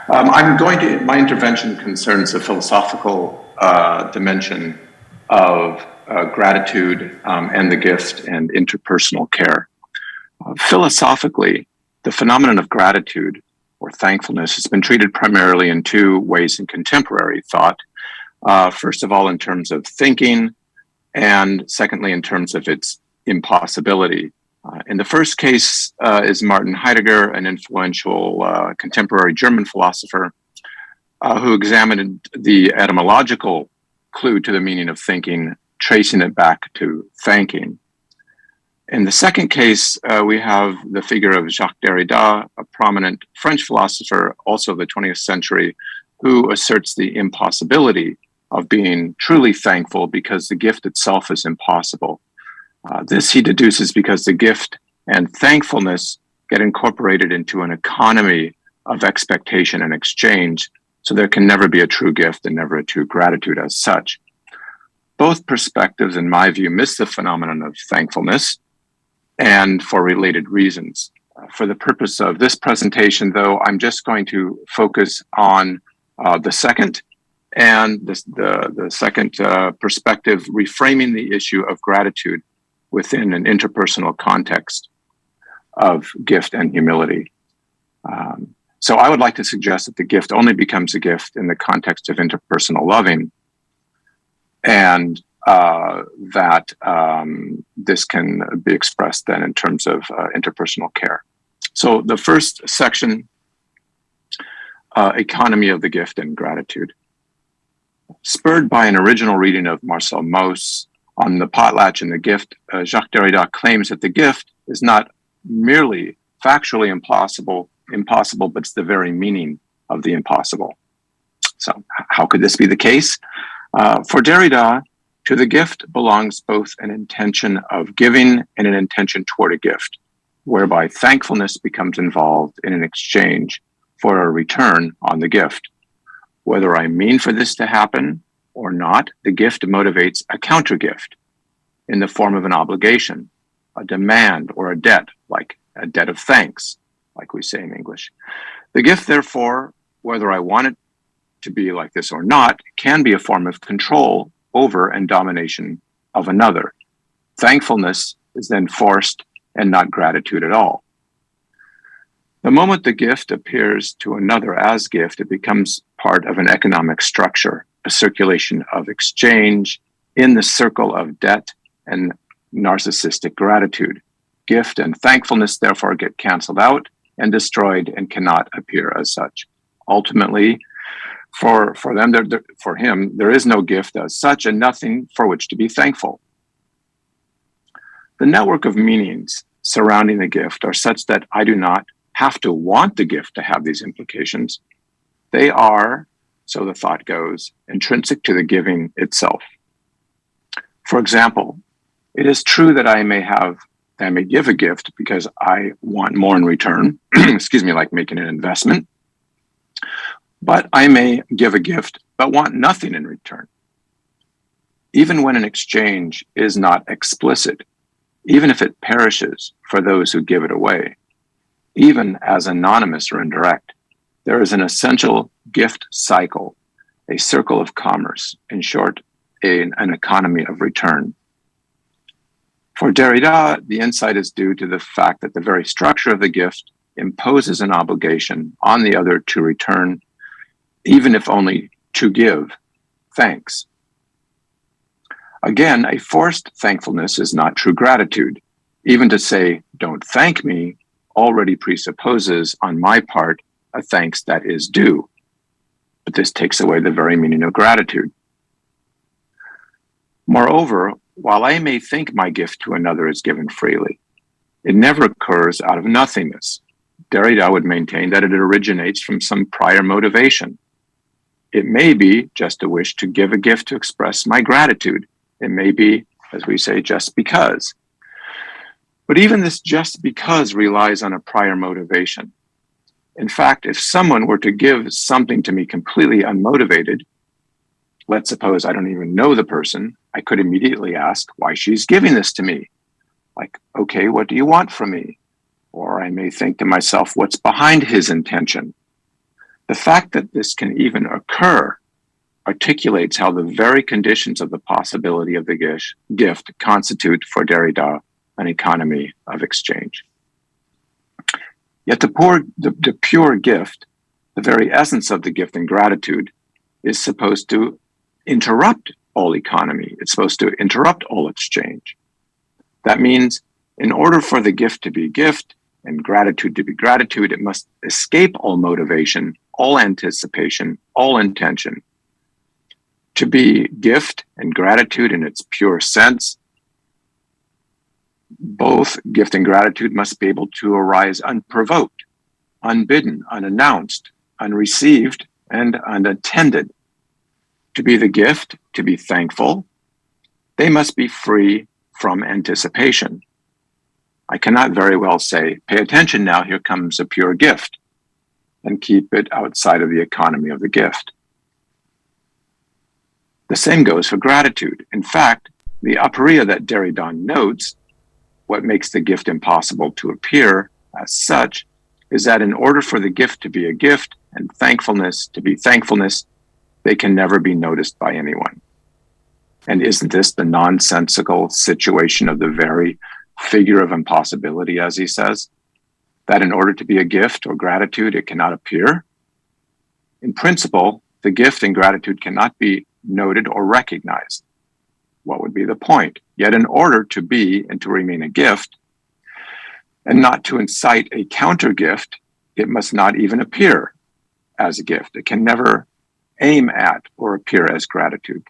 My intervention concerns the philosophical dimension of gratitude and the gift and interpersonal care. Philosophically, the phenomenon of gratitude or thankfulness has been treated primarily in two ways in contemporary thought. First of all, in terms of thinking, and secondly, in terms of its impossibility. In the first case is Martin Heidegger, an influential contemporary German philosopher who examined the etymological clue to the meaning of thinking, tracing it back to thanking. In the second case, we have the figure of Jacques Derrida, a prominent French philosopher, also of the 20th century, who asserts the impossibility of being truly thankful because the gift itself is impossible. This he deduces because the gift and thankfulness get incorporated into an economy of expectation and exchange, so there can never be a true gift and never a true gratitude as such. Both perspectives, in my view, miss the phenomenon of thankfulness, and for related reasons. For the purpose of this presentation, though, I'm just going to focus on the second, and the second perspective, reframing the issue of gratitude within an interpersonal context of gift and humility. So I would like to suggest that the gift only becomes a gift in the context of interpersonal loving, and that this can be expressed then in terms of interpersonal care. So the first section, economy of the gift and gratitude. Spurred by an original reading of Marcel Mauss on the potlatch and the gift, Jacques Derrida claims that the gift is not merely factually impossible, but it's the very meaning of the impossible. So how could this be the case? For Derrida, to the gift belongs both an intention of giving and an intention toward a gift, whereby thankfulness becomes involved in an exchange for a return on the gift. Whether I mean for this to happen or not, the gift motivates a counter gift in the form of an obligation, a demand, or a debt, like a debt of thanks, like we say in English. The gift, therefore, whether I want it to be like this or not, can be a form of control over and domination of another. Thankfulness is then forced and not gratitude at all. The moment the gift appears to another as gift, it becomes part of an economic structure, a circulation of exchange in the circle of debt and narcissistic gratitude. Gift and thankfulness therefore get canceled out and destroyed and cannot appear as such. Ultimately, for him, there is no gift as such and nothing for which to be thankful. The network of meanings surrounding the gift are such that I do not have to want the gift to have these implications. They are, so the thought goes, intrinsic to the giving itself. For example, it is true that I may give a gift because I want more in return, like making an investment, but I may give a gift but want nothing in return. Even when an exchange is not explicit, even if it perishes for those who give it away, even as anonymous or indirect, there is an essential gift cycle, a circle of commerce, in short, an economy of return. For Derrida, the insight is due to the fact that the very structure of the gift imposes an obligation on the other to return, even if only to give thanks. Again, a forced thankfulness is not true gratitude. Even to say, "Don't thank me," already presupposes on my part a thanks that is due. But this takes away the very meaning of gratitude. Moreover, while I may think my gift to another is given freely, it never occurs out of nothingness. Derrida would maintain that it originates from some prior motivation. It may be just a wish to give a gift to express my gratitude. It may be, as we say, just because. But even this just because relies on a prior motivation. In fact, if someone were to give something to me completely unmotivated, let's suppose I don't even know the person, I could immediately ask why she's giving this to me. Like, okay, what do you want from me? Or I may think to myself, what's behind his intention? The fact that this can even occur articulates how the very conditions of the possibility of the gift constitute for Derrida an economy of exchange. Yet the pure gift, the very essence of the gift and gratitude, is supposed to interrupt all economy. It's supposed to interrupt all exchange. That means in order for the gift to be gift and gratitude to be gratitude, it must escape all motivation, all anticipation, all intention. To be gift and gratitude in its pure sense, both gift and gratitude must be able to arise unprovoked, unbidden, unannounced, unreceived, and unattended. To be the gift, to be thankful, they must be free from anticipation. I cannot very well say, pay attention now, here comes a pure gift, and keep it outside of the economy of the gift. The same goes for gratitude. In fact, the aporia that Derrida notes, what makes the gift impossible to appear as such, is that in order for the gift to be a gift and thankfulness to be thankfulness, they can never be noticed by anyone. And isn't this the nonsensical situation of the very figure of impossibility, as he says, that in order to be a gift or gratitude, it cannot appear? In principle, the gift and gratitude cannot be noted or recognized. What would be the point? Yet in order to be and to remain a gift, and not to incite a counter gift, it must not even appear as a gift. It can never aim at or appear as gratitude.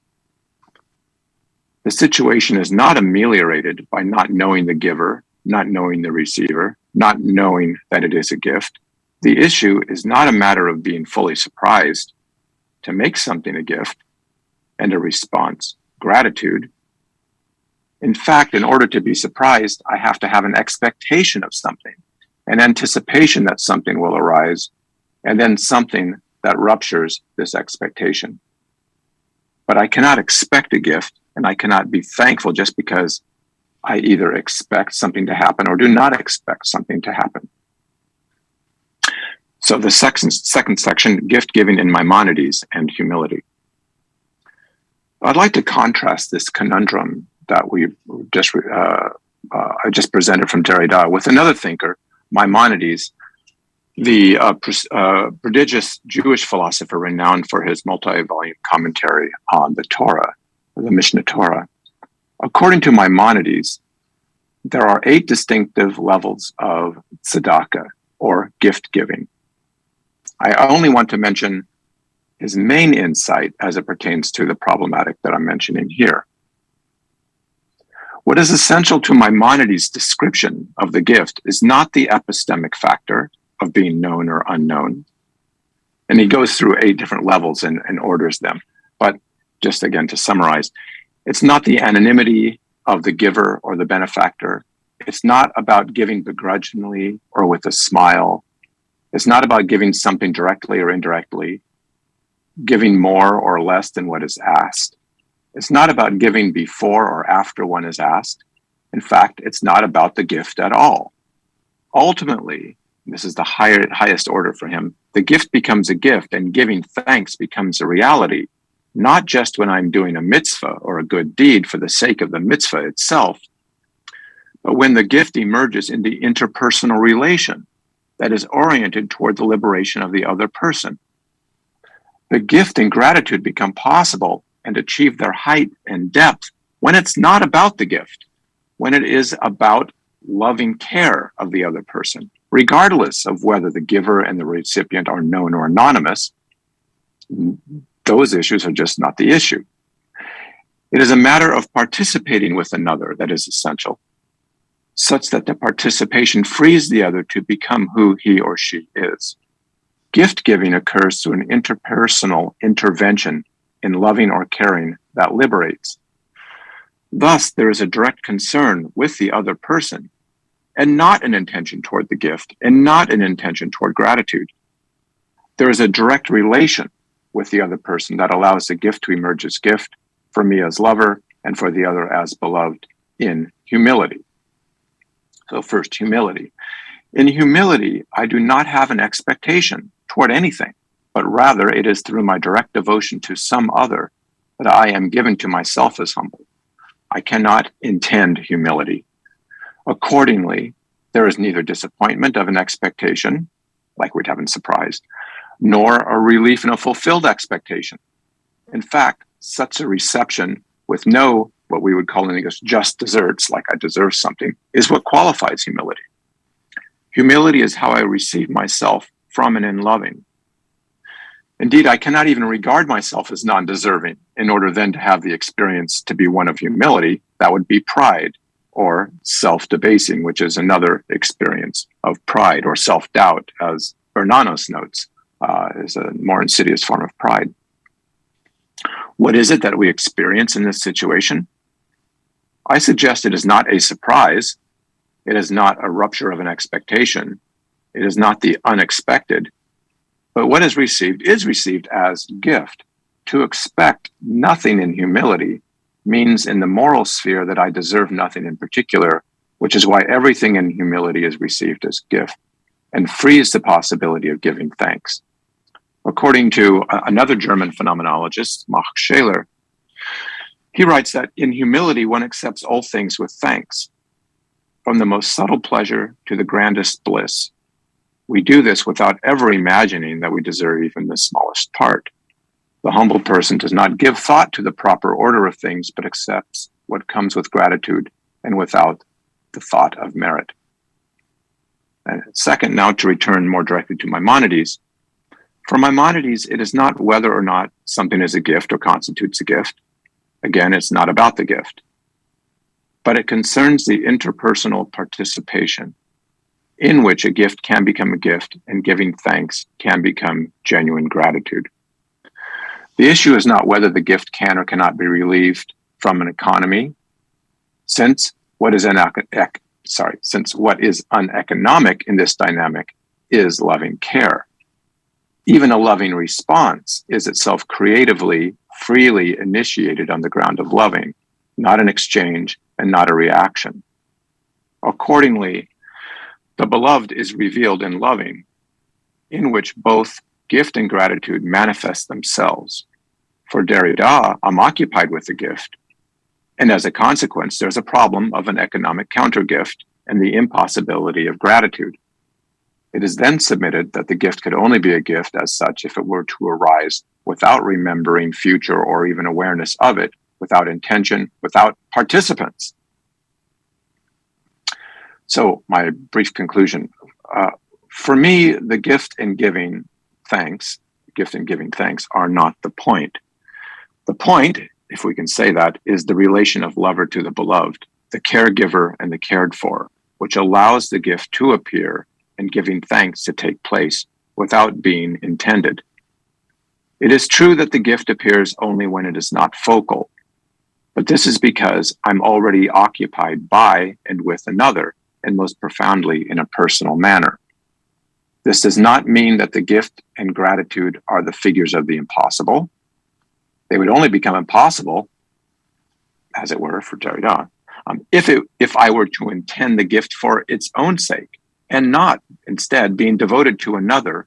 The situation is not ameliorated by not knowing the giver, not knowing the receiver, not knowing that it is a gift. The issue is not a matter of being fully surprised to make something a gift and a response, gratitude. In fact, in order to be surprised, I have to have an expectation of something, an anticipation that something will arise, and then something that ruptures this expectation. But I cannot expect a gift, and I cannot be thankful just because I either expect something to happen or do not expect something to happen. So the second section, gift giving in Maimonides and humility. I'd like to contrast this conundrum that I just presented from Derrida with another thinker, Maimonides, the prodigious Jewish philosopher renowned for his multi-volume commentary on the Torah, the Mishnah Torah. According to Maimonides, there are 8 distinctive levels of tzedakah, or gift giving. I only want to mention his main insight as it pertains to the problematic that I'm mentioning here. What is essential to Maimonides' description of the gift is not the epistemic factor of being known or unknown. And he goes through 8 different levels and orders them. But just again to summarize, it's not the anonymity of the giver or the benefactor. It's not about giving begrudgingly or with a smile. It's not about giving something directly or indirectly, giving more or less than what is asked. It's not about giving before or after one is asked. In fact, it's not about the gift at all. Ultimately, this is the highest order for him, the gift becomes a gift and giving thanks becomes a reality, not just when I'm doing a mitzvah or a good deed for the sake of the mitzvah itself, but when the gift emerges in the interpersonal relation that is oriented toward the liberation of the other person. The gift and gratitude become possible and achieve their height and depth when it's not about the gift, when it is about loving care of the other person, regardless of whether the giver and the recipient are known or anonymous. Those issues are just not the issue. It is a matter of participating with another that is essential, such that the participation frees the other to become who he or she is. Gift giving occurs through an interpersonal intervention in loving or caring that liberates. Thus, there is a direct concern with the other person and not an intention toward the gift and not an intention toward gratitude. There is a direct relation with the other person that allows the gift to emerge as gift for me as lover and for the other as beloved in humility. So first, humility. In humility, I do not have an expectation toward anything. but rather it is through my direct devotion to some other that I am given to myself as humble. I cannot intend humility. Accordingly, there is neither disappointment of an expectation, like we'd have in surprise, nor a relief in a fulfilled expectation. In fact, such a reception with no, what we would call in English, just desserts, like I deserve something, is what qualifies humility. Humility is how I receive myself from and in loving. Indeed, I cannot even regard myself as non-deserving in order then to have the experience to be one of humility. That would be pride or self-debasing, which is another experience of pride, or self-doubt, as Bernanos notes, is a more insidious form of pride. What is it that we experience in this situation? I suggest it is not a surprise. It is not a rupture of an expectation. It is not the unexpected. But what is received as gift. To expect nothing in humility means in the moral sphere that I deserve nothing in particular, which is why everything in humility is received as gift and frees the possibility of giving thanks. According to another German phenomenologist, Max Scheler, he writes that in humility, one accepts all things with thanks, from the most subtle pleasure to the grandest bliss. We do this without ever imagining that we deserve even the smallest part. The humble person does not give thought to the proper order of things, but accepts what comes with gratitude and without the thought of merit. And second, now to return more directly to Maimonides. For Maimonides, it is not whether or not something is a gift or constitutes a gift. Again, it's not about the gift, but it concerns the interpersonal participation in which a gift can become a gift and giving thanks can become genuine gratitude. The issue is not whether the gift can or cannot be relieved from an economy, since what is uneconomic in this dynamic is loving care. Even a loving response is itself creatively, freely initiated on the ground of loving, not an exchange and not a reaction. Accordingly, the beloved is revealed in loving, in which both gift and gratitude manifest themselves. For Derrida, I'm occupied with the gift, and as a consequence, there's a problem of an economic countergift and the impossibility of gratitude. It is then submitted that the gift could only be a gift as such if it were to arise without remembering future or even awareness of it, without intention, without participants. So my brief conclusion, for me, the gift and giving thanks are not the point. The point, if we can say that, is the relation of lover to the beloved, the caregiver and the cared for, which allows the gift to appear and giving thanks to take place without being intended. It is true that the gift appears only when it is not focal, but this is because I'm already occupied by and with another, and most profoundly in a personal manner. This does not mean that the gift and gratitude are the figures of the impossible. They would only become impossible, as it were, for Derrida, if I were to intend the gift for its own sake and not instead being devoted to another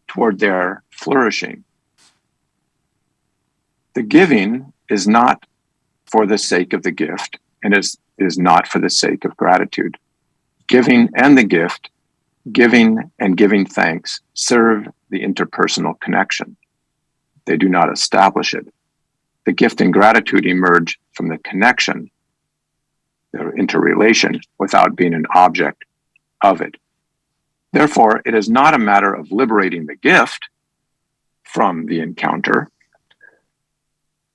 toward their flourishing. The giving is not for the sake of the gift and is not for the sake of gratitude. Giving and the gift, giving and giving thanks serve the interpersonal connection. They do not establish it. The gift and gratitude emerge from the connection, their interrelation, without being an object of it. Therefore, it is not a matter of liberating the gift from the encounter,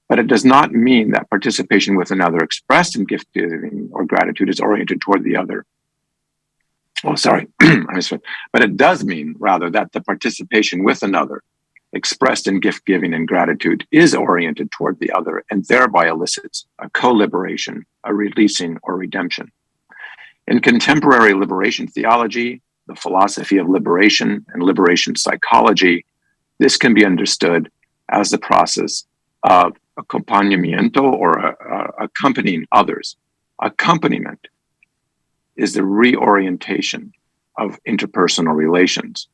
but it does not mean that participation with another expressed in gift giving or gratitude is oriented toward the other. But it does mean, rather, that the participation with another expressed in gift giving and gratitude is oriented toward the other and thereby elicits a co-liberation, a releasing or redemption. In contemporary liberation theology, the philosophy of liberation and liberation psychology, this can be understood as the process of acompañamiento or accompanying others. Accompaniment is the reorientation of interpersonal relations.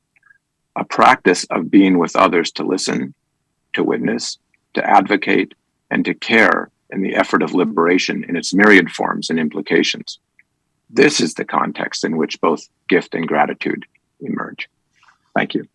a practice of being with others to listen, to witness, to advocate, and to care in the effort of liberation in its myriad forms and implications. This is the context in which both gift and gratitude emerge. Thank you.